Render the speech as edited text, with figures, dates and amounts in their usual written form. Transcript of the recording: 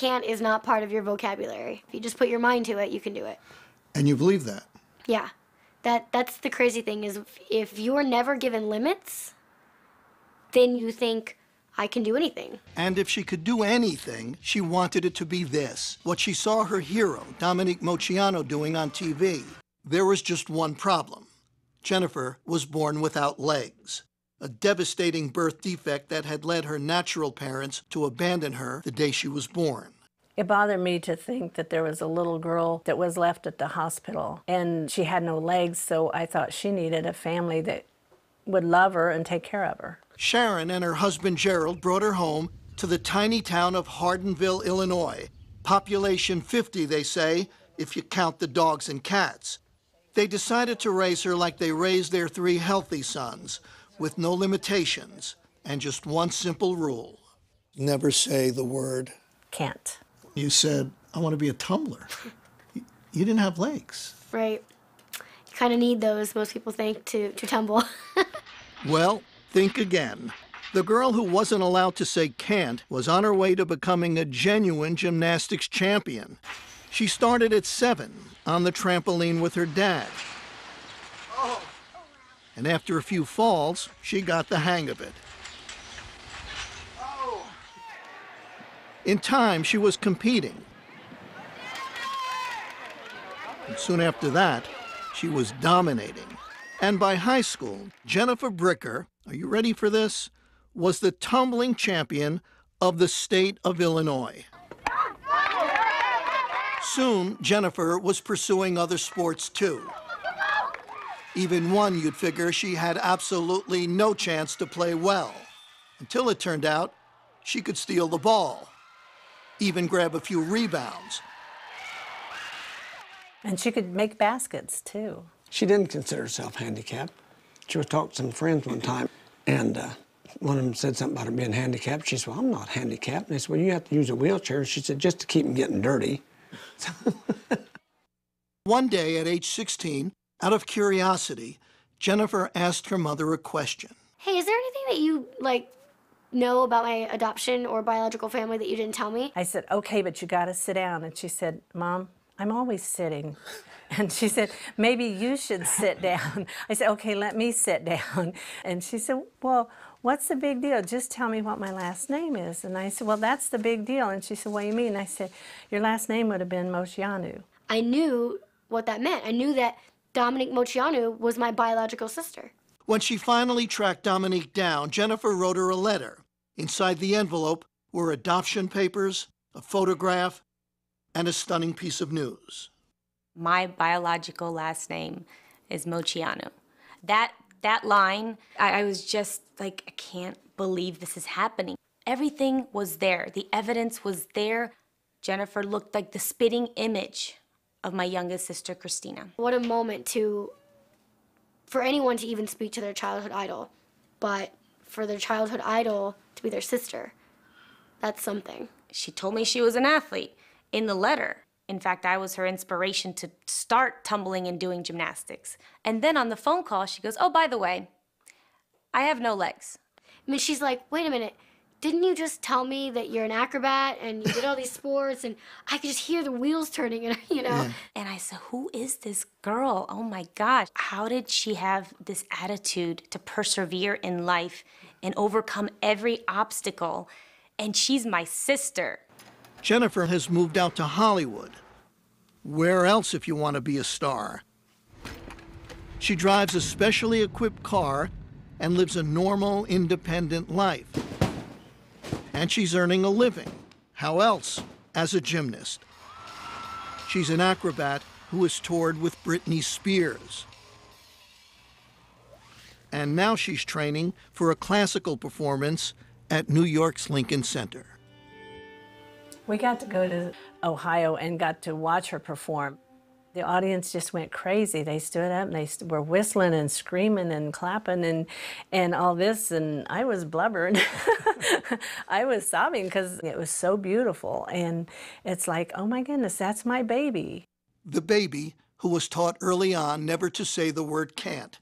can't is not part of your vocabulary. If you just put your mind to it, you can do it. And you believe that? Yeah. That's the crazy thing is if you're never given limits, then you think, I can do anything. And if she could do anything, she wanted it to be this, what she saw her hero, Dominique Moceanu, doing on TV. There was just one problem. Jennifer was born without legs, a devastating birth defect that had led her natural parents to abandon her the day she was born. It bothered me to think that there was a little girl that was left at the hospital and she had no legs, so I thought she needed a family that would love her and take care of her. Sharon and her husband Gerald brought her home to the tiny town of Hardinville, Illinois. Population 50, they say, if you count the dogs and cats. They decided to raise her like they raised their 3 healthy sons, with no limitations and just one simple rule. Never say the word can't. You said, I want to be a tumbler. You didn't have legs. Right. You kind of need those, most people think, to tumble. Well, think again. The girl who wasn't allowed to say can't was on her way to becoming a genuine gymnastics champion. She started at 7 on the trampoline with her dad. And after a few falls, she got the hang of it. In time, she was competing. And soon after that, she was dominating. And by high school, Jennifer Bricker, are you ready for this, was the tumbling champion of the state of Illinois. Soon, Jennifer was pursuing other sports too. Even one you'd figure she had absolutely no chance to play well, until it turned out she could steal the ball, even grab a few rebounds. And she could make baskets, too. She didn't consider herself handicapped. She was talking to some friends one time, and one of them said something about her being handicapped. She said, well, I'm not handicapped. And they said, well, you have to use a wheelchair. And she said, just to keep them getting dirty. One day at age 16, out of curiosity, Jennifer asked her mother a question. Hey, is there anything that you, know about my adoption or biological family that you didn't tell me? I said, okay, but you got to sit down. And she said, Mom, I'm always sitting. And she said, maybe you should sit down. I said, okay, let me sit down. And she said, well, what's the big deal? Just tell me what my last name is. And I said, well, that's the big deal. And she said, what do you mean? And I said, your last name would have been Moceanu. I knew what that meant. I knew that Dominique Moceanu was my biological sister. When she finally tracked Dominique down, Jennifer wrote her a letter. Inside the envelope were adoption papers, a photograph, and a stunning piece of news. My biological last name is Moceanu. That line, I was just like, I can't believe this is happening. Everything was there. The evidence was there. Jennifer looked like the spitting image of my youngest sister, Christina. What a moment for anyone to even speak to their childhood idol, but for their childhood idol to be their sister, that's something. She told me she was an athlete in the letter. In fact, I was her inspiration to start tumbling and doing gymnastics. And then on the phone call, she goes, oh, by the way, I have no legs. I mean, she's like, wait a minute, didn't you just tell me that you're an acrobat and you did all these sports? And I could just hear the wheels turning, and Yeah. And I said, who is this girl? Oh my gosh. How did she have this attitude to persevere in life and overcome every obstacle? And she's my sister. Jennifer has moved out to Hollywood. Where else if you want to be a star? She drives a specially equipped car and lives a normal, independent life. And she's earning a living. How else? As a gymnast. She's an acrobat who has toured with Britney Spears. And now she's training for a classical performance at New York's Lincoln Center. We got to go to Ohio and got to watch her perform. The audience just went crazy. They stood up and they were whistling and screaming and clapping and all this, and I was blubbering. I was sobbing because it was so beautiful, and it's like, oh my goodness, that's my baby. The baby who was taught early on never to say the word can't.